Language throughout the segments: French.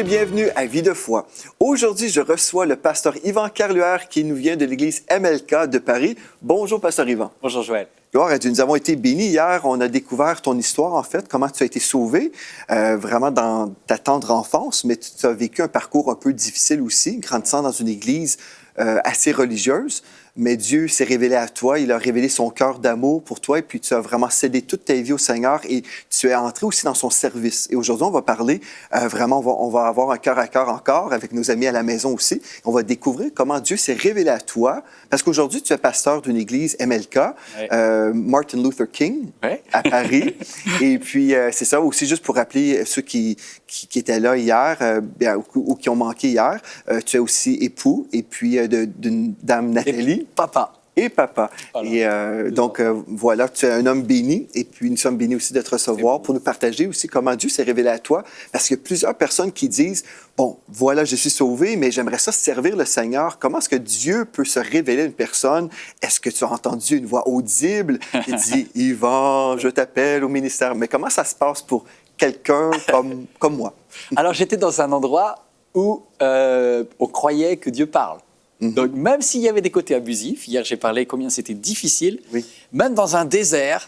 bienvenue à Vie de foi. Aujourd'hui, je reçois le pasteur Yvan Carluère qui nous vient de l'église MLK de Paris. Bonjour, pasteur Yvan. Bonjour, Joël. Gloire à Dieu. Nous avons été bénis hier. On a découvert ton histoire, en fait, comment tu as été sauvé, vraiment dans ta tendre enfance, mais tu as vécu un parcours un peu difficile aussi, grandissant dans une église assez religieuse. Mais Dieu s'est révélé à toi, il a révélé son cœur d'amour pour toi et puis tu as vraiment cédé toute ta vie au Seigneur et tu es entré aussi dans son service. Et aujourd'hui, on va parler, vraiment, on va avoir un cœur à cœur encore avec nos amis à la maison aussi. On va découvrir comment Dieu s'est révélé à toi parce qu'aujourd'hui, tu es pasteur d'une église MLK, Martin Luther King, à Paris. Et puis, c'est ça aussi, juste pour rappeler ceux qui étaient là hier ou qui ont manqué hier, tu es aussi époux et puis d'une dame Nathalie. Papa. Et papa. Voilà. Et donc, voilà, tu es un homme béni. Et puis, nous sommes bénis aussi de te recevoir pour nous partager aussi comment Dieu s'est révélé à toi. Parce qu'il y a plusieurs personnes qui disent, bon, voilà, je suis sauvé, mais j'aimerais ça servir le Seigneur. Comment est-ce que Dieu peut se révéler à une personne? Est-ce que tu as entendu une voix audible qui dit, Yvan, je t'appelle au ministère? Mais comment ça se passe pour quelqu'un comme moi? Alors, j'étais dans un endroit où on croyait que Dieu parle. Donc, même s'il y avait des côtés abusifs, hier j'ai parlé combien c'était difficile, même dans un désert,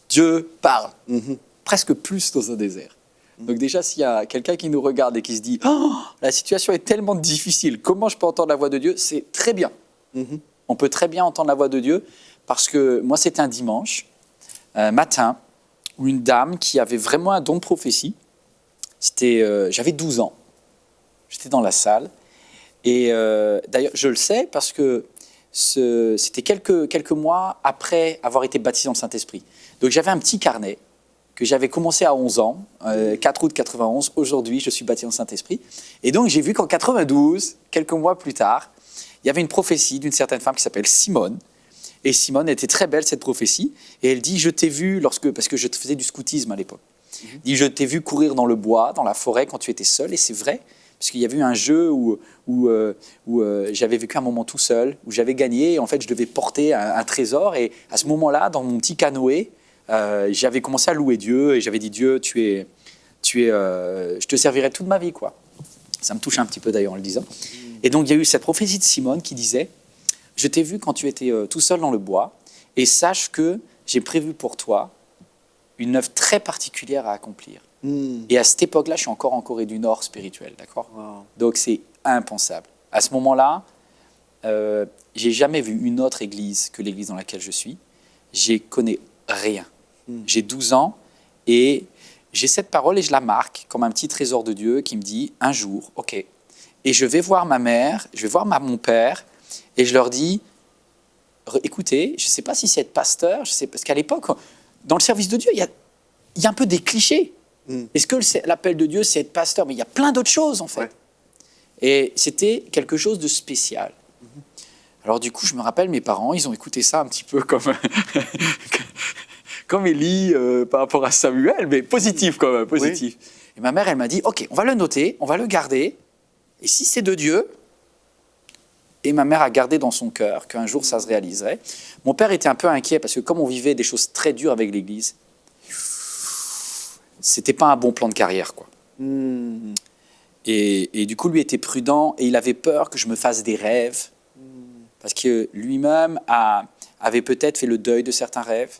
Dieu parle. Presque plus dans un désert. Donc déjà, s'il y a quelqu'un qui nous regarde et qui se dit « Oh, la situation est tellement difficile, comment je peux entendre la voix de Dieu ?» C'est très bien. On peut très bien entendre la voix de Dieu parce que moi, c'était un dimanche matin où une dame qui avait vraiment un don de prophétie, j'avais 12 ans, j'étais dans la salle. Et d'ailleurs, je le sais parce que c'était quelques mois après avoir été baptisé dans le Saint-Esprit. Donc, j'avais un petit carnet que j'avais commencé à 11 ans, 4 août 91. Aujourd'hui, je suis baptisé dans le Saint-Esprit. Et donc, j'ai vu qu'en 92, quelques mois plus tard, il y avait une prophétie d'une certaine femme qui s'appelle Simone. Et Simone était très belle, cette prophétie. Et elle dit, je t'ai vu parce que je faisais du scoutisme à l'époque. Elle dit, je t'ai vu courir dans le bois, dans la forêt, quand tu étais seul. Et c'est vrai. Parce qu'il y avait eu un jeu où j'avais vécu un moment tout seul, où j'avais gagné, et en fait, je devais porter un trésor. Et à ce moment-là, dans mon petit canoë, j'avais commencé à louer Dieu, et j'avais dit, Dieu, je te servirai toute ma vie, quoi. Ça me touche un petit peu d'ailleurs en le disant. Et donc, il y a eu cette prophétie de Simone qui disait, je t'ai vu quand tu étais tout seul dans le bois, et sache que j'ai prévu pour toi une œuvre très particulière à accomplir. Et à cette époque-là, je suis encore en Corée du Nord spirituel, d'accord ? Donc c'est impensable. À ce moment-là, j'ai jamais vu une autre église que l'église dans laquelle je suis. Je connais rien. J'ai 12 ans et j'ai cette parole et je la marque comme un petit trésor de Dieu qui me dit un jour, ok. Et je vais voir ma mère, je vais voir mon père et je leur dis, écoutez, je ne sais pas si c'est être pasteur, parce qu'à l'époque, dans le service de Dieu, il y a un peu des clichés. Est-ce que l'appel de Dieu, c'est être pasteur? Mais il y a plein d'autres choses, en fait. Et c'était quelque chose de spécial. Alors, du coup, je me rappelle, mes parents, ils ont écouté ça un petit peu comme Élie par rapport à Samuel, mais positif quand même, positif. Et ma mère, elle m'a dit, OK, on va le noter, on va le garder. Et si c'est de Dieu... Et ma mère a gardé dans son cœur qu'un jour, ça se réaliserait. Mon père était un peu inquiet parce que comme on vivait des choses très dures avec l'Église, c'était pas un bon plan de carrière, quoi. Et du coup, lui était prudent et il avait peur que je me fasse des rêves parce que lui-même avait peut-être fait le deuil de certains rêves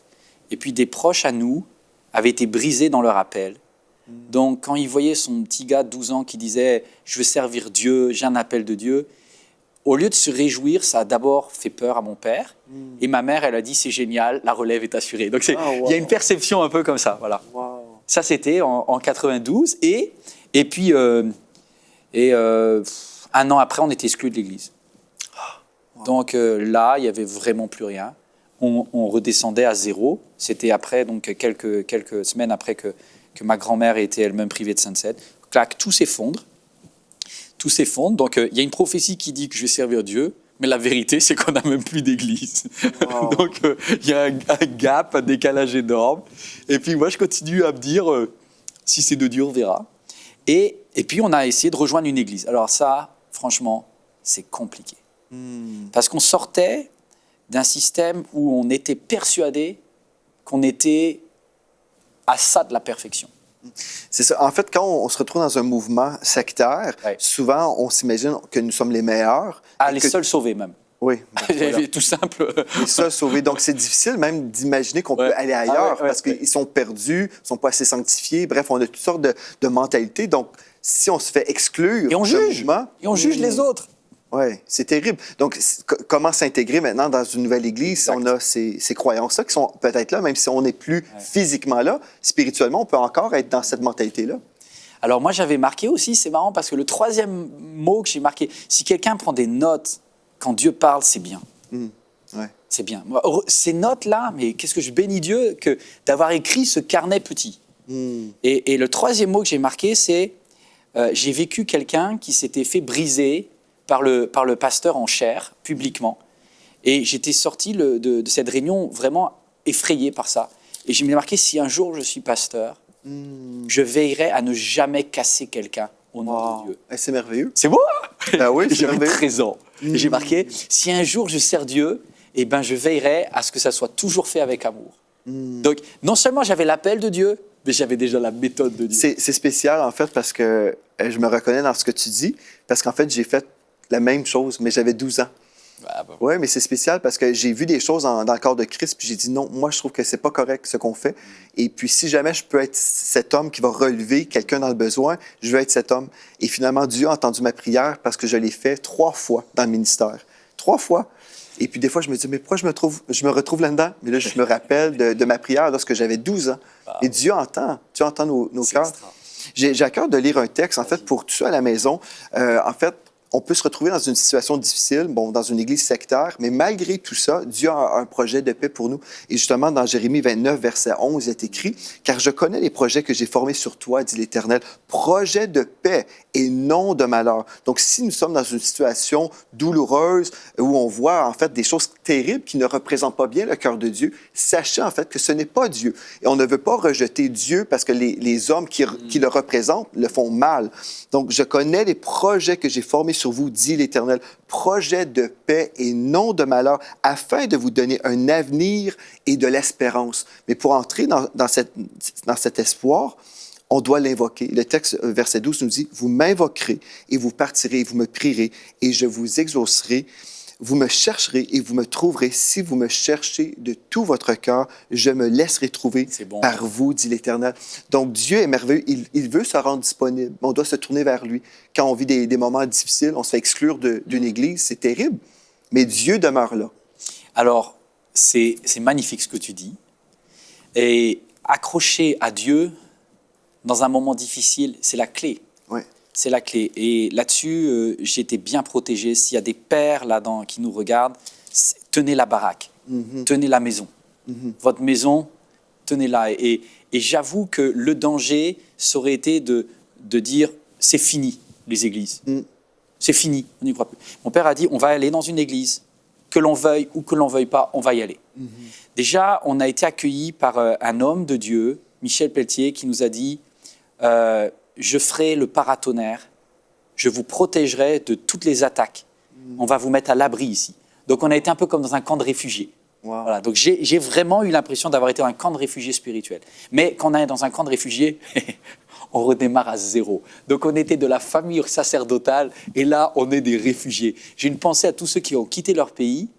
et puis des proches à nous avaient été brisés dans leur appel. Donc, quand il voyait son petit gars de 12 ans qui disait « Je veux servir Dieu, j'ai un appel de Dieu », au lieu de se réjouir, ça a d'abord fait peur à mon père. Et ma mère, elle a dit « C'est génial, la relève est assurée ». Donc, il y a une perception un peu comme ça, voilà. Ça, c'était en 92. Et puis, un an après, on était exclus de l'église. Donc là, il n'y avait vraiment plus rien. On redescendait à zéro. C'était après, donc quelques semaines après que ma grand-mère ait été elle-même privée de Sunset. Clac, tout s'effondre. Tout s'effondre. Donc, il y a une prophétie qui dit que je vais servir Dieu. Mais la vérité, c'est qu'on n'a même plus d'église. Donc, il y a un gap, un décalage énorme. Et puis, moi, je continue à me dire, si c'est de Dieu, on verra. Et puis, on a essayé de rejoindre une église. Alors ça, franchement, c'est compliqué. Parce qu'on sortait d'un système où on était persuadé qu'on était à ça de la perfection. C'est ça. En fait, quand on se retrouve dans un mouvement sectaire, souvent, on s'imagine que nous sommes les meilleurs. Les seuls sauvés, même. Oui. Voilà. Tout simple. Les seuls sauvés. Donc, c'est difficile même d'imaginer qu'on peut aller ailleurs parce qu'ils sont perdus, ils ne sont pas assez sanctifiés. Bref, on a toutes sortes de mentalités. Donc, si on se fait exclure... Et on juge. Et on juge les autres. Oui, c'est terrible. Donc, comment s'intégrer maintenant dans une nouvelle église si on a ces croyances-là qui sont peut-être là, même si on n'est plus physiquement là, spirituellement, on peut encore être dans cette mentalité-là. Alors, moi, j'avais marqué aussi, c'est marrant parce que le troisième mot que j'ai marqué, si quelqu'un prend des notes quand Dieu parle, c'est bien. C'est bien. Ces notes-là, mais qu'est-ce que je bénis Dieu d'avoir écrit ce carnet petit. Et le troisième mot que j'ai marqué, c'est j'ai vécu quelqu'un qui s'était fait briser par le pasteur en chair, publiquement. Et j'étais sorti de cette réunion vraiment effrayé par ça. Et j'ai marqué, si un jour je suis pasteur, je veillerai à ne jamais casser quelqu'un au nom de Dieu. C'est merveilleux. C'est beau, hein? Ah oui, j'avais 13 ans. Et j'ai marqué, si un jour je sers Dieu, eh ben, je veillerai à ce que ça soit toujours fait avec amour. Donc, non seulement j'avais l'appel de Dieu, mais j'avais déjà la méthode de Dieu. C'est spécial, en fait, parce que je me reconnais dans ce que tu dis, parce qu'en fait, j'ai fait la même chose, mais j'avais 12 ans. Oui, mais c'est spécial parce que j'ai vu des choses dans le corps de Christ, puis j'ai dit non, moi, je trouve que c'est pas correct ce qu'on fait. Et puis, si jamais je peux être cet homme qui va relever quelqu'un dans le besoin, je veux être cet homme. Et finalement, Dieu a entendu ma prière parce que je l'ai fait 3 fois dans le ministère. 3 fois. Et puis, des fois, je me dis, mais pourquoi je me retrouve là-dedans? Mais là, je me rappelle de ma prière lorsque j'avais 12 ans. Et Dieu entend nos cœurs. J'ai à cœur de lire un texte, en fait, pour tous ceux à la maison. En fait, on peut se retrouver dans une situation difficile, dans une église sectaire, mais malgré tout ça, Dieu a un projet de paix pour nous. Et justement, dans Jérémie 29, verset 11, il est écrit « Car je connais les projets que j'ai formés sur toi, dit l'Éternel, projets de paix et non de malheur. » Donc, si nous sommes dans une situation douloureuse où on voit en fait des choses terribles qui ne représentent pas bien le cœur de Dieu, sachez en fait que ce n'est pas Dieu. Et on ne veut pas rejeter Dieu parce que les hommes qui le représentent le font mal. Donc, je connais les projets que j'ai formés sur vous, dit l'Éternel, projet de paix et non de malheur, afin de vous donner un avenir et de l'espérance. Mais pour entrer dans cet espoir, on doit l'invoquer. Le texte, verset 12, nous dit « Vous m'invoquerez et vous partirez et vous me prierez et je vous exaucerai. Vous me chercherez et vous me trouverez. Si vous me cherchez de tout votre cœur, je me laisserai trouver par vous, dit l'Éternel. » Donc, Dieu est merveilleux. Il veut se rendre disponible. On doit se tourner vers lui. Quand on vit des moments difficiles, on se fait exclure d'une église. C'est terrible. Mais Dieu demeure là. Alors, c'est magnifique ce que tu dis. Et accrocher à Dieu dans un moment difficile, c'est la clé. C'est la clé. Et là-dessus, j'ai été bien protégé. S'il y a des pères là-dedans qui nous regardent, tenez la baraque, tenez la maison. Votre maison, tenez-la. Et j'avoue que le danger, ça aurait été de dire, c'est fini, les églises. C'est fini, on n'y croit plus. Mon père a dit, on va aller dans une église, que l'on veuille ou que l'on veuille pas, on va y aller. Déjà, on a été accueillis par un homme de Dieu, Michel Pelletier, qui nous a dit... je ferai le paratonnerre, je vous protégerai de toutes les attaques. On va vous mettre à l'abri ici. Donc, on a été un peu comme dans un camp de réfugiés. Voilà, donc, j'ai vraiment eu l'impression d'avoir été dans un camp de réfugiés spirituels. Mais quand on est dans un camp de réfugiés, on redémarre à zéro. Donc, on était de la famille sacerdotale et là, on est des réfugiés. J'ai une pensée à tous ceux qui ont quitté leur pays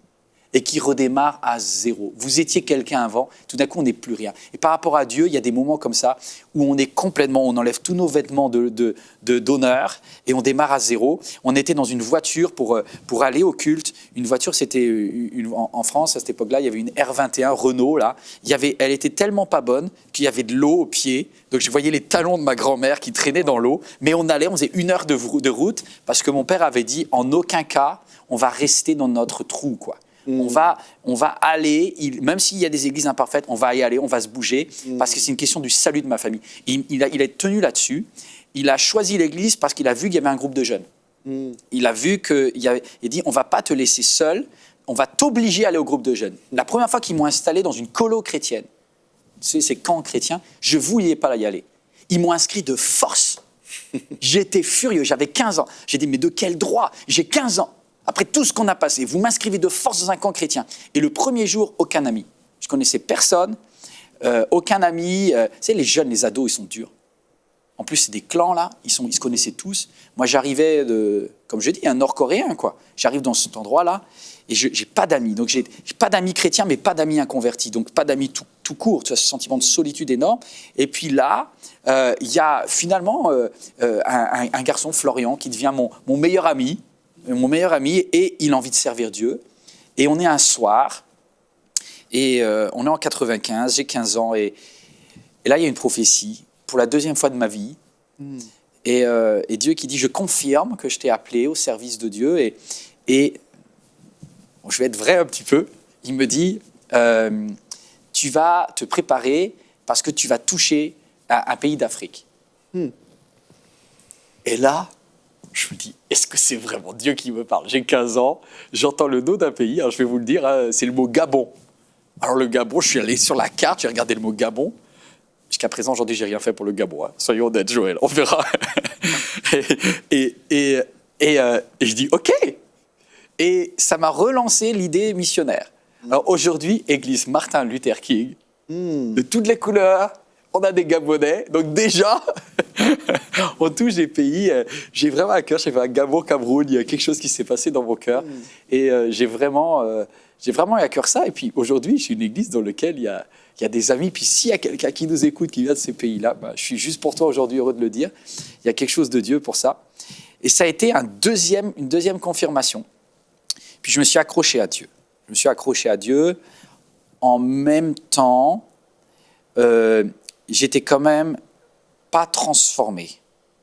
et qui redémarre à zéro. Vous étiez quelqu'un avant, tout d'un coup, on n'est plus rien. Et par rapport à Dieu, il y a des moments comme ça où on est complètement, on enlève tous nos vêtements d'honneur et on démarre à zéro. On était dans une voiture pour aller au culte. Une voiture, c'était en France, à cette époque-là, il y avait une R21 Renault. Là. Elle était tellement pas bonne qu'il y avait de l'eau aux pieds. Donc, je voyais les talons de ma grand-mère qui traînaient dans l'eau. Mais on faisait 1 heure de route parce que mon père avait dit, en aucun cas, on va rester dans notre trou, quoi. On va aller, même s'il y a des églises imparfaites, on va y aller, on va se bouger, parce que c'est une question du salut de ma famille. Il a tenu là-dessus. Il a choisi l'église parce qu'il a vu qu'il y avait un groupe de jeunes. Il a vu il a dit, on ne va pas te laisser seul, on va t'obliger à aller au groupe de jeunes. La première fois qu'ils m'ont installé dans une colo chrétienne, ces camps chrétiens, je ne voulais pas y aller. Ils m'ont inscrit de force. J'étais furieux, j'avais 15 ans. J'ai dit, mais de quel droit? J'ai 15 ans. Après tout ce qu'on a passé, vous m'inscrivez de force dans un camp chrétien. Et le premier jour, aucun ami. Je connaissais personne, aucun ami. Tu sais, les jeunes, les ados, ils sont durs. En plus, c'est des clans, là. Ils se connaissaient tous. Moi, j'arrivais comme je dis, un Nord-Coréen, quoi. J'arrive dans cet endroit-là et je n'ai pas d'amis. Donc, j'ai pas d'amis chrétiens, mais pas d'amis inconvertis. Donc, pas d'amis tout court. Tu as ce sentiment de solitude énorme. Et puis là, il y a finalement un garçon, Florian, qui devient mon meilleur ami. Et il a envie de servir Dieu. Et on est un soir, et on est en 95, j'ai 15 ans, et là, il y a une prophétie, pour la deuxième fois de ma vie, et Dieu qui dit, je confirme que je t'ai appelé au service de Dieu, et bon, je vais être vrai un petit peu, il me dit, tu vas te préparer parce que tu vas toucher un pays d'Afrique. Et là, je me dis, est-ce que c'est vraiment Dieu qui me parle? J'ai 15 ans, j'entends le nom d'un pays, alors je vais vous le dire, hein, c'est le mot Gabon. Alors le Gabon, je suis allé sur la carte, j'ai regardé le mot Gabon. Jusqu'à présent, aujourd'hui, j'ai rien fait pour le Gabon. Hein. Soyons honnêtes, Joël, on verra. et je dis, OK. Et ça m'a relancé l'idée missionnaire. Alors aujourd'hui, Église Martin Luther King, de toutes les couleurs, on a des Gabonais. Donc déjà, on touche des pays. J'ai vraiment à cœur, j'ai fait un Gabon, Cameroun, il y a quelque chose qui s'est passé dans mon cœur. Et j'ai vraiment à cœur ça. Et puis aujourd'hui, je suis une église dans laquelle il y a des amis. Puis s'il y a quelqu'un qui nous écoute, qui vient de ces pays-là, je suis juste pour toi aujourd'hui heureux de le dire. Il y a quelque chose de Dieu pour ça. Et ça a été une deuxième confirmation. Puis je me suis accroché à Dieu. Je me suis accroché à Dieu. En même temps, j'étais quand même pas transformé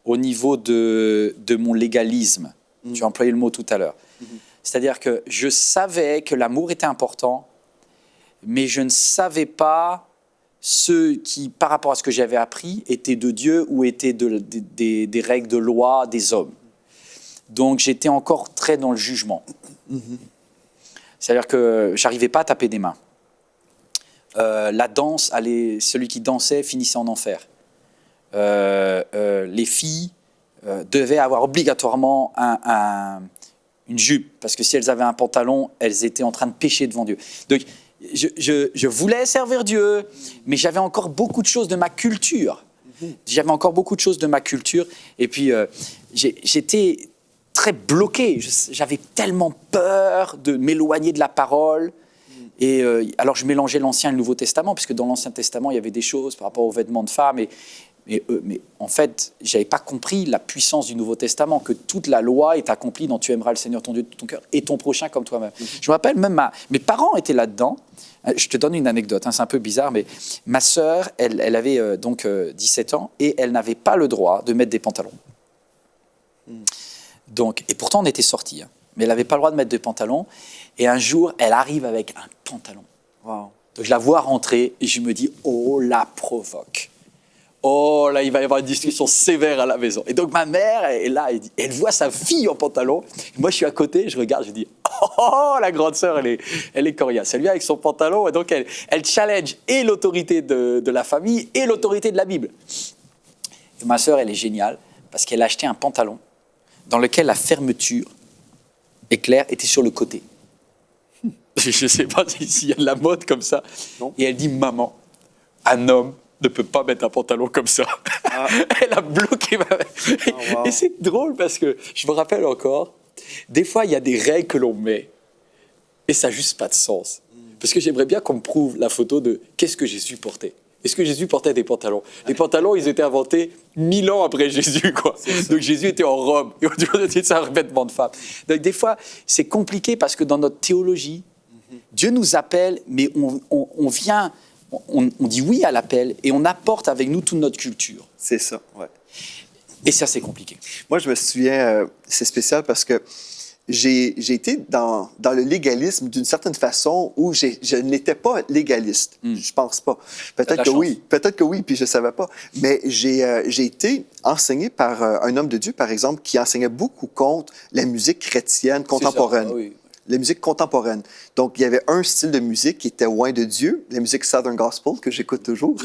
au niveau de mon légalisme. Tu as employé le mot tout à l'heure. C'est-à-dire que je savais que l'amour était important, mais je ne savais pas ceux qui, par rapport à ce que j'avais appris, étaient de Dieu ou étaient des règles de loi des hommes. Donc j'étais encore très dans le jugement. C'est-à-dire que j'arrivais pas à taper des mains. La danse, celui qui dansait finissait en enfer. Les filles devaient avoir obligatoirement une jupe, parce que si elles avaient un pantalon, elles étaient en train de pécher devant Dieu. Donc, je voulais servir Dieu, mais j'avais encore beaucoup de choses de ma culture. J'avais encore beaucoup de choses de ma culture, et puis j'étais très bloqué. J'avais tellement peur de m'éloigner de la parole. Et alors, je mélangeais l'Ancien et le Nouveau Testament, puisque dans l'Ancien Testament, il y avait des choses par rapport aux vêtements de femmes. Mais en fait, je n'avais pas compris la puissance du Nouveau Testament, que toute la loi est accomplie dans « Tu aimeras le Seigneur ton Dieu de tout ton cœur et ton prochain comme toi-même ». Je me rappelle, même mes parents étaient là-dedans. Je te donne une anecdote, hein, c'est un peu bizarre, mais ma sœur, elle avait donc 17 ans et elle n'avait pas le droit de mettre des pantalons. Donc, et pourtant, on était sortis, hein, mais elle n'avait pas le droit de mettre de pantalons. Et un jour, elle arrive avec un pantalon. Wow. Donc, je la vois rentrer et je me dis, oh, la provoque. Oh, là, il va y avoir une discussion sévère à la maison. Et donc, ma mère est là, elle voit sa fille en pantalon. Moi, je suis à côté, je regarde, je dis, oh, la grande sœur, elle est coriace. Elle vient avec son pantalon, et donc elle challenge et l'autorité de la famille et l'autorité de la Bible. Et ma sœur, elle est géniale, parce qu'elle a acheté un pantalon dans lequel la fermeture éclair était sur le côté. Je ne sais pas s'il y a de la mode comme ça. Non. Et elle dit, maman, un homme ne peut pas mettre un pantalon comme ça. Ah. Elle a bloqué ma mère. Oh, wow. Et c'est drôle parce que je me rappelle encore, des fois, il y a des règles que l'on met et ça n'a juste pas de sens. Parce que j'aimerais bien qu'on me prouve la photo de qu'est-ce que Jésus portait. Est-ce que Jésus portait des pantalons? Les pantalons, ils étaient inventés 1000 ans après Jésus, quoi. Donc Jésus était en robe. Et aujourd'hui, c'est un revêtement de femme. Donc des fois, c'est compliqué parce que dans notre théologie, Dieu nous appelle, mais on vient, on dit oui à l'appel et on apporte avec nous toute notre culture. C'est ça, ouais. Et ça, c'est compliqué. Moi, je me souviens, c'est spécial parce que j'ai été dans le légalisme d'une certaine façon où je n'étais pas légaliste. Je pense pas. Peut-être que oui, puis je savais pas. Mais j'ai été enseigné par un homme de Dieu, par exemple, qui enseignait beaucoup contre la musique chrétienne contemporaine. Ça, oui. La musique contemporaine. Donc, il y avait un style de musique qui était loin de Dieu, la musique Southern Gospel, que j'écoute toujours,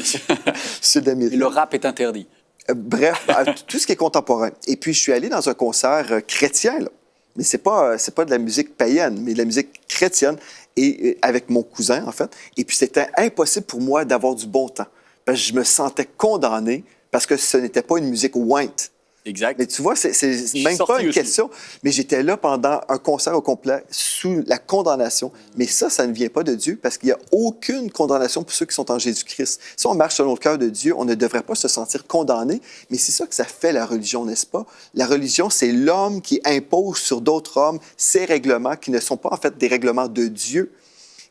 sud-américaine. Et le rap est interdit. Bref, tout ce qui est contemporain. Et puis, je suis allé dans un concert chrétien, là. Mais c'est pas de la musique païenne, mais de la musique chrétienne, et avec mon cousin, en fait. Et puis, c'était impossible pour moi d'avoir du bon temps. Parce que je me sentais condamné parce que ce n'était pas une musique white. Exact. Mais tu vois, c'est même pas une question. Mais j'étais là pendant un concert au complet sous la condamnation. Mais ça ne vient pas de Dieu parce qu'il n'y a aucune condamnation pour ceux qui sont en Jésus-Christ. Si on marche selon le cœur de Dieu, on ne devrait pas se sentir condamné. Mais c'est ça que ça fait la religion, n'est-ce pas? La religion, c'est l'homme qui impose sur d'autres hommes ses règlements qui ne sont pas en fait des règlements de Dieu.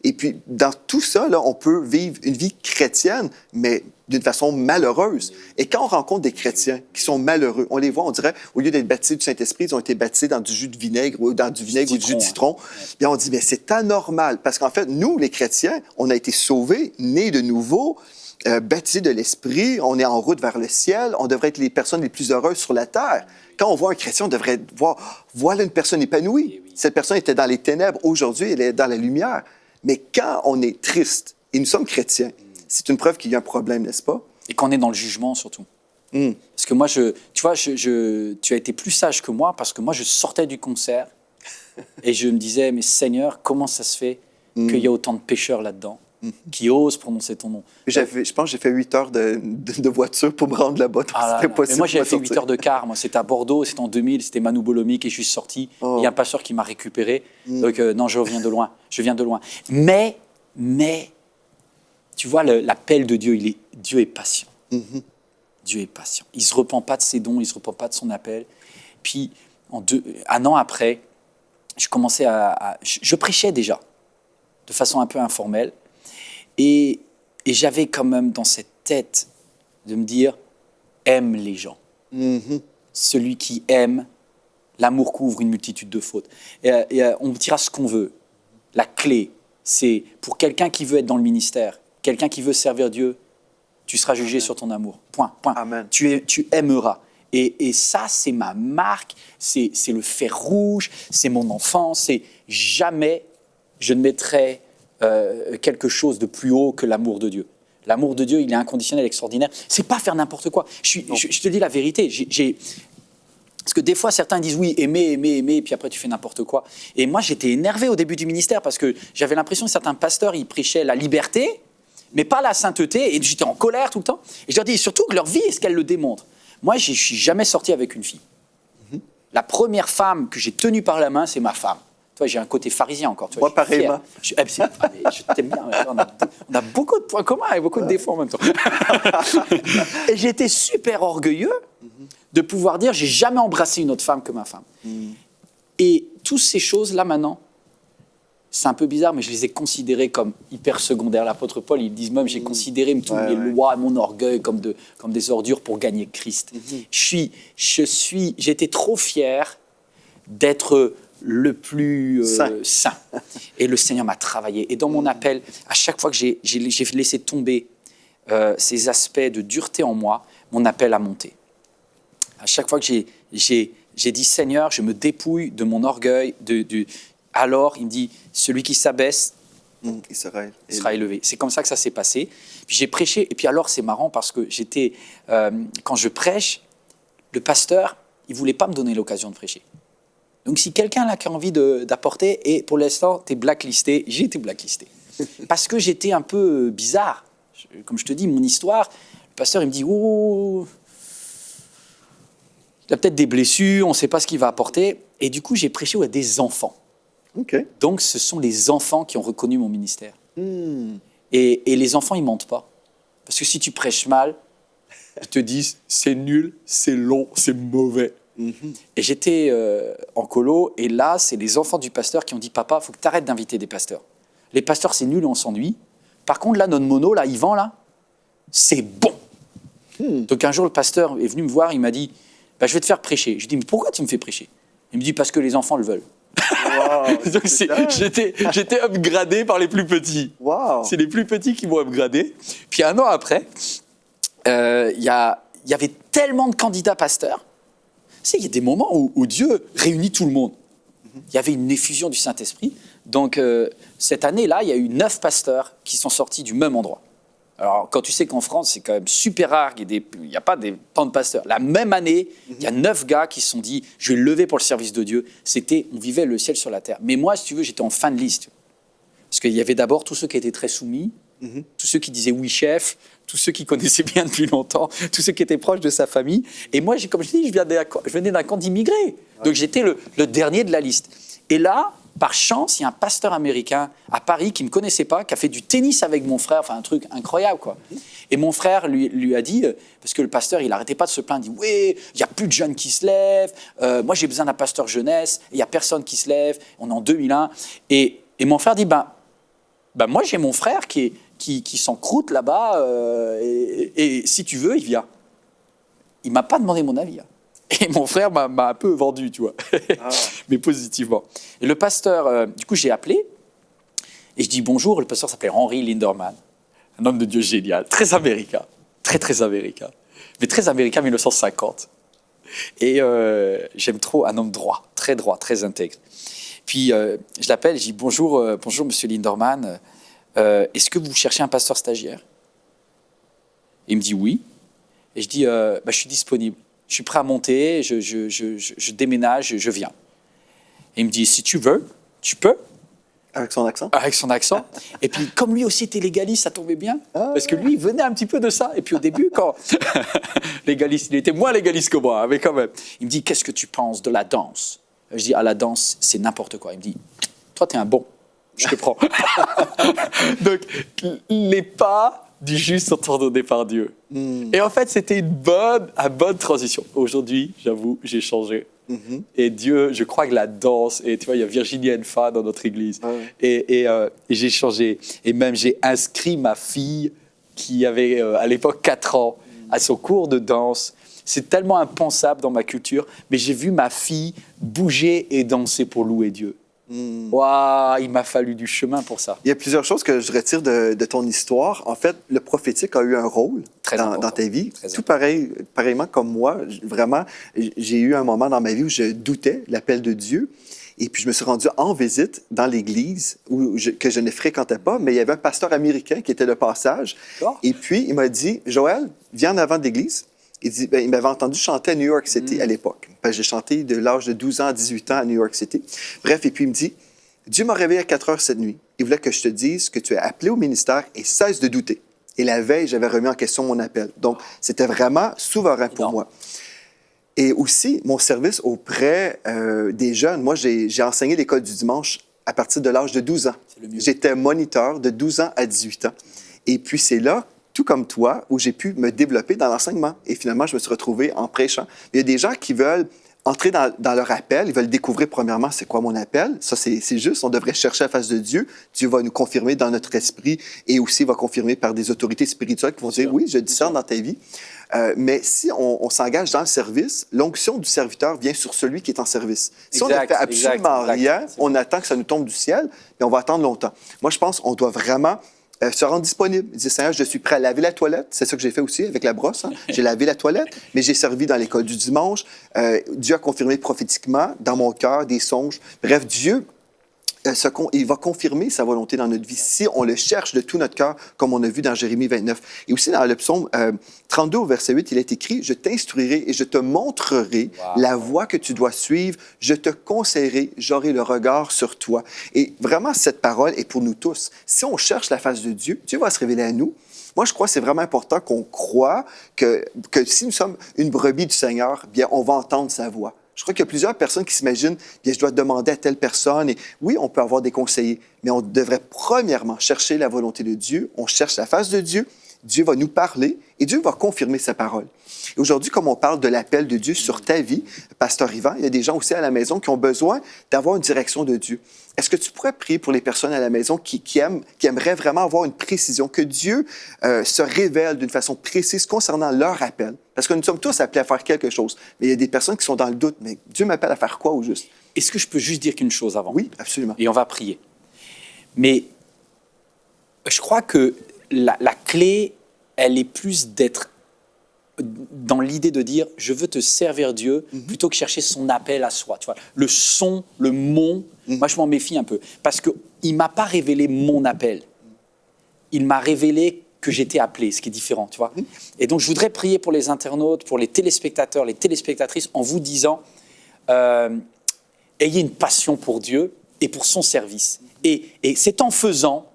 Et puis, dans tout ça, là, on peut vivre une vie chrétienne, mais d'une façon malheureuse. Et quand on rencontre des chrétiens qui sont malheureux, on les voit, on dirait, au lieu d'être baptisés du Saint-Esprit, ils ont été baptisés dans du jus de vinaigre ou dans du vinaigre ou du jus de citron. Et on dit, mais c'est anormal. Parce qu'en fait, nous, les chrétiens, on a été sauvés, nés de nouveau, baptisés de l'Esprit, on est en route vers le ciel, on devrait être les personnes les plus heureuses sur la terre. Quand on voit un chrétien, on devrait voir, voilà une personne épanouie. Cette personne était dans les ténèbres, aujourd'hui, elle est dans la lumière. Mais quand on est triste, et nous sommes chrétiens, c'est une preuve qu'il y a un problème, n'est-ce pas? Et qu'on est dans le jugement, surtout. Parce que moi, tu vois, tu as été plus sage que moi, parce que moi, je sortais du concert et je me disais, mais Seigneur, comment ça se fait qu'il y a autant de pécheurs là-dedans qui osent prononcer ton nom? Je pense que j'ai fait 8 heures de voiture pour me rendre là-bas. C'était possible. Mais moi, j'avais fait 8 heures de car. Moi, c'était à Bordeaux, c'était en 2000, c'était Manu Bolomic et je suis sorti. Il y a un pasteur qui m'a récupéré. Donc, non, je viens de loin. Je viens de loin. Mais, tu vois, l'appel de Dieu, Dieu est patient. Dieu est patient. Il ne se repent pas de ses dons, il ne se repent pas de son appel. Puis, un an après, je commençais je prêchais déjà, de façon un peu informelle. Et j'avais quand même dans cette tête de me dire, aime les gens. Celui qui aime, l'amour couvre une multitude de fautes. Et on dira ce qu'on veut. La clé, c'est pour quelqu'un qui veut être dans le ministère, quelqu'un qui veut servir Dieu, tu seras jugé sur ton amour. Point. Amen. Tu aimeras. Et ça, c'est ma marque, c'est le fer rouge, c'est mon enfance. C'est jamais je ne mettrai quelque chose de plus haut que l'amour de Dieu. L'amour de Dieu, il est inconditionnel, extraordinaire. C'est pas faire n'importe quoi. Je te dis la vérité. Parce que des fois, certains disent oui, aimer, et puis après tu fais n'importe quoi. Et moi, j'étais énervé au début du ministère parce que j'avais l'impression que certains pasteurs, ils prêchaient la liberté, mais pas la sainteté, et j'étais en colère tout le temps. Et je leur dis surtout que leur vie, est-ce qu'elle le démontre? Moi, je ne suis jamais sorti avec une fille. La première femme que j'ai tenue par la main, c'est ma femme. Toi, j'ai un côté pharisien encore. Toi, moi, pareillement. Je t'aime bien. On a beaucoup de points communs et beaucoup de défauts en même temps. Et j'étais super orgueilleux de pouvoir dire, j'ai jamais embrassé une autre femme que ma femme. Et toutes ces choses-là, maintenant, c'est un peu bizarre, mais je les ai considérées comme hyper secondaires. L'apôtre Paul, ils disent même, j'ai considéré toutes mes lois, mon orgueil comme des ordures pour gagner Christ. J'étais trop fier d'être le plus saint. Et le Seigneur m'a travaillé. Et dans mon appel, à chaque fois que j'ai laissé tomber ces aspects de dureté en moi, mon appel a monté. À chaque fois que j'ai dit, Seigneur, je me dépouille de mon orgueil, alors il me dit, celui qui s'abaisse, il sera élevé. C'est comme ça que ça s'est passé. Puis j'ai prêché, et puis alors c'est marrant parce que quand je prêche, le pasteur, il ne voulait pas me donner l'occasion de prêcher. Donc si quelqu'un là qui a envie d'apporter, et pour l'instant, tu es blacklisté, j'ai été blacklisté. Parce que j'étais un peu bizarre. Comme je te dis, mon histoire, le pasteur il me dit, oh, il a peut-être des blessures, on ne sait pas ce qu'il va apporter. Et du coup, j'ai prêché à des enfants. Okay. Donc, ce sont les enfants qui ont reconnu mon ministère. Et les enfants, ils ne mentent pas. Parce que si tu prêches mal, ils te disent, c'est nul, c'est long, c'est mauvais. Et j'étais en colo, et là, c'est les enfants du pasteur qui ont dit, papa, il faut que tu arrêtes d'inviter des pasteurs. Les pasteurs, c'est nul, on s'ennuie. Par contre, là, notre mono, là, Yvan, là, c'est bon. Donc, un jour, le pasteur est venu me voir, il m'a dit, je vais te faire prêcher. Je lui ai dit, mais pourquoi tu me fais prêcher? Il me dit, parce que les enfants le veulent. Wow, donc j'étais upgradé par les plus petits. Wow. C'est les plus petits qui m'ont upgradé. Puis un an après, il y avait tellement de candidats pasteurs. Tu sais, il y a des moments où Dieu réunit tout le monde. Il y avait une effusion du Saint-Esprit. Donc cette année-là, il y a eu 9 pasteurs qui sont sortis du même endroit. Alors, quand tu sais qu'en France, c'est quand même super rare, il n'y a pas tant de pasteurs. La même année, il y a 9 gars qui se sont dit « je vais lever pour le service de Dieu ». On vivait le ciel sur la terre. Mais moi, si tu veux, j'étais en fin de liste. Parce qu'il y avait d'abord tous ceux qui étaient très soumis, Tous ceux qui disaient oui, chef, tous ceux qui connaissaient bien depuis longtemps, tous ceux qui étaient proches de sa famille. Et moi, comme je dis, je venais d'un camp d'immigrés. Donc j'étais le dernier de la liste. Et là, par chance, il y a un pasteur américain à Paris qui ne me connaissait pas, qui a fait du tennis avec mon frère, enfin un truc incroyable, quoi. Et mon frère lui a dit, parce que le pasteur, il n'arrêtait pas de se plaindre, il dit « Oui, il n'y a plus de jeunes qui se lèvent, moi j'ai besoin d'un pasteur jeunesse, il n'y a personne qui se lève, on est en 2001. » Et mon frère dit « Moi j'ai mon frère qui s'encroute là-bas, et si tu veux, il vient. » Il ne m'a pas demandé mon avis. Et mon frère m'a un peu vendu, tu vois, mais positivement. Et le pasteur, du coup, j'ai appelé et je dis bonjour. Le pasteur s'appelait Henry Linderman, un homme de Dieu génial, très américain, très américain, mais très américain 1950. Et j'aime trop un homme droit, très intègre. Puis je l'appelle, je dis bonjour, monsieur Linderman, est-ce que vous cherchez un pasteur stagiaire? Il me dit oui. Et je dis, je suis disponible. Je suis prêt à monter, je déménage, je viens. Et il me dit, si tu veux, tu peux. Avec son accent? Avec son accent. Et puis, comme lui aussi était légaliste, ça tombait bien. Parce que lui, il venait un petit peu de ça. Et puis au début, quand légaliste, il était moins légaliste que moi, mais quand même. Il me dit, qu'est-ce que tu penses de la danse? Je dis, la danse, c'est n'importe quoi. Il me dit, toi, t'es un bon. Je te prends. Donc, les pas du juste sont ordonnés par Dieu. Et en fait, c'était une bonne transition. Aujourd'hui, j'avoue, j'ai changé. Et Dieu, je crois que la danse, et tu vois, il y a Virginie Enfa dans notre église, et j'ai changé. Et même, j'ai inscrit ma fille, qui avait à l'époque 4 ans, à son cours de danse. C'est tellement impensable dans ma culture, mais j'ai vu ma fille bouger et danser pour louer Dieu. Waouh, il m'a fallu du chemin pour ça. Il y a plusieurs choses que je retire de ton histoire. En fait, le prophétique a eu un rôle dans ta vie. Tout pareillement comme moi. Vraiment, j'ai eu un moment dans ma vie où je doutais l'appel de Dieu. Et puis, je me suis rendu en visite dans l'église que je ne fréquentais pas, mais il y avait un pasteur américain qui était de passage. Et puis, il m'a dit, « Joël, viens en avant de l'église. » Il m'avait entendu chanter à New York City à l'époque. J'ai chanté de l'âge de 12 ans à 18 ans à New York City. Bref, et puis il me dit, Dieu m'a réveillé à 4 heures cette nuit. Il voulait que je te dise que tu es appelé au ministère et cesse de douter. Et la veille, j'avais remis en question mon appel. Donc, c'était vraiment souverain pour moi. Et aussi, mon service auprès des jeunes. Moi, j'ai enseigné l'école du dimanche à partir de l'âge de 12 ans. J'étais moniteur de 12 ans à 18 ans. Et puis, c'est là, tout comme toi, où j'ai pu me développer dans l'enseignement. Et finalement, je me suis retrouvé en prêchant. Il y a des gens qui veulent entrer dans leur appel, ils veulent découvrir premièrement c'est quoi mon appel. Ça, c'est juste, on devrait chercher la face de Dieu. Dieu va nous confirmer dans notre esprit et aussi va confirmer par des autorités spirituelles qui vont dire, oui, je discerne dans ta vie. Mais si on s'engage dans le service, l'onction du serviteur vient sur celui qui est en service. Si on ne fait absolument rien, on attend que ça nous tombe du ciel, et on va attendre longtemps. Moi, je pense qu'on doit vraiment se rendre disponible. Il dit, Seigneur, je suis prêt à laver la toilette. C'est ça que j'ai fait aussi avec la brosse. J'ai lavé la toilette, mais j'ai servi dans l'école du dimanche. Dieu a confirmé prophétiquement dans mon cœur des songes. Bref, Dieu, il va confirmer sa volonté dans notre vie si on le cherche de tout notre cœur, comme on a vu dans Jérémie 29. Et aussi dans le psaume 32 au verset 8, il est écrit « Je t'instruirai et je te montrerai la voie que tu dois suivre. Je te conseillerai, j'aurai le regard sur toi. » Et vraiment, cette parole est pour nous tous. Si on cherche la face de Dieu, Dieu va se révéler à nous. Moi, je crois que c'est vraiment important qu'on croit que si nous sommes une brebis du Seigneur, bien, on va entendre sa voix. Je crois qu'il y a plusieurs personnes qui s'imaginent, bien, je dois demander à telle personne. Et oui, on peut avoir des conseillers, mais on devrait premièrement chercher la volonté de Dieu. On cherche la face de Dieu. Dieu va nous parler et Dieu va confirmer sa parole. Et aujourd'hui, comme on parle de l'appel de Dieu sur ta vie, Pasteur Yvan, il y a des gens aussi à la maison qui ont besoin d'avoir une direction de Dieu. Est-ce que tu pourrais prier pour les personnes à la maison qui aimeraient vraiment avoir une précision, que Dieu se révèle d'une façon précise concernant leur appel? Parce que nous sommes tous appelés à faire quelque chose, mais il y a des personnes qui sont dans le doute. Mais Dieu m'appelle à faire quoi au juste? Est-ce que je peux juste dire qu'une chose avant? Oui, absolument. Et on va prier. Mais je crois que la clé, elle est plus d'être dans l'idée de dire « je veux te servir Dieu » plutôt que chercher son appel à soi. Tu vois, le son, le mon, moi je m'en méfie un peu. Parce qu'il ne m'a pas révélé mon appel. Il m'a révélé que j'étais appelé, ce qui est différent. Tu vois. Et donc je voudrais prier pour les internautes, pour les téléspectateurs, les téléspectatrices, en vous disant ayez une passion pour Dieu et pour son service. Et c'est en faisant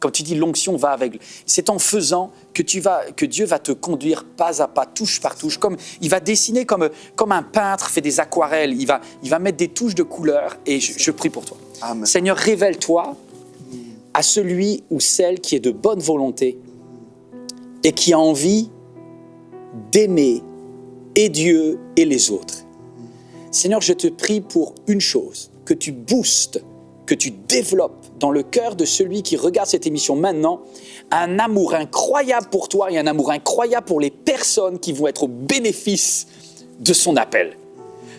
Quand tu dis l'onction va avec, c'est en faisant que Dieu va te conduire pas à pas, touche par touche. Comme il va dessiner comme un peintre fait des aquarelles. Il va mettre des touches de couleur et je prie pour toi. Amen. Seigneur, révèle-toi à celui ou celle qui est de bonne volonté et qui a envie d'aimer et Dieu et les autres. Seigneur, je te prie pour une chose, que tu boostes, que tu développes dans le cœur de celui qui regarde cette émission maintenant, un amour incroyable pour toi et un amour incroyable pour les personnes qui vont être au bénéfice de son appel.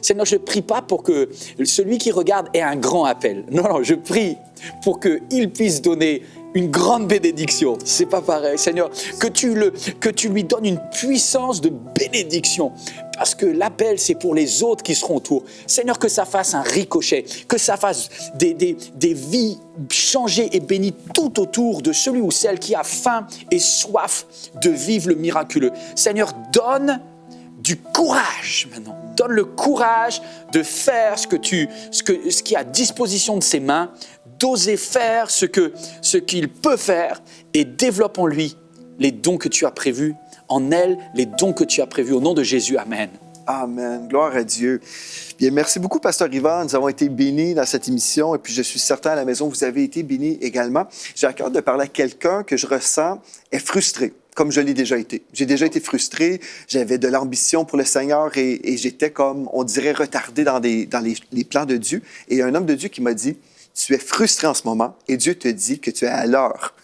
Seigneur, je ne prie pas pour que celui qui regarde ait un grand appel. Non, je prie pour qu'il puisse donner une grande bénédiction. C'est pas pareil, Seigneur, que tu lui donnes une puissance de bénédiction. Parce que l'appel, c'est pour les autres qui seront autour. Seigneur, que ça fasse un ricochet, que ça fasse des vies changées et bénies tout autour de celui ou celle qui a faim et soif de vivre le miraculeux. Seigneur, donne du courage maintenant. Donne le courage de faire ce qui est à disposition de ses mains, d'oser faire ce qu'il peut faire et développe en lui les dons que tu as prévus, en elle les dons que tu as prévus. Au nom de Jésus, Amen. Amen. Gloire à Dieu. Bien, merci beaucoup, Pasteur Yvan. Nous avons été bénis dans cette émission et puis je suis certain à la maison, vous avez été bénis également. J'ai à cœur de parler à quelqu'un que je ressens est frustré, comme je l'ai déjà été. J'ai déjà été frustré, j'avais de l'ambition pour le Seigneur et j'étais comme, on dirait, retardé dans les plans de Dieu. Et un homme de Dieu qui m'a dit, tu es frustré en ce moment et Dieu te dit que tu es à l'heure.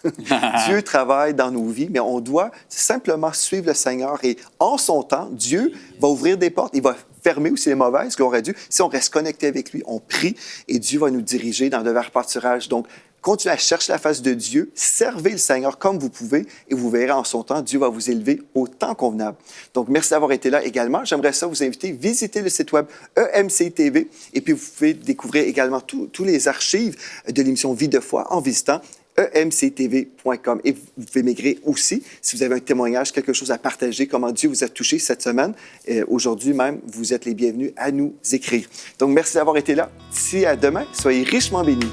Dieu travaille dans nos vies, mais on doit simplement suivre le Seigneur et en son temps, Dieu va ouvrir des portes, il va fermer aussi les mauvaises, gloire à Dieu. Si on reste connecté avec lui, on prie et Dieu va nous diriger dans le vers pâturage. Donc, continuez à chercher la face de Dieu, servez le Seigneur comme vous pouvez et vous verrez en son temps, Dieu va vous élever au temps convenable. Donc, merci d'avoir été là également. J'aimerais ça vous inviter, visiter le site web EMC TV et puis vous pouvez découvrir également tous les archives de l'émission Vie de foi en visitant emctv.com. Et vous pouvez m'écrire aussi si vous avez un témoignage, quelque chose à partager, comment Dieu vous a touché cette semaine. Aujourd'hui même, vous êtes les bienvenus à nous écrire. Donc, merci d'avoir été là. D'ici à demain, soyez richement bénis.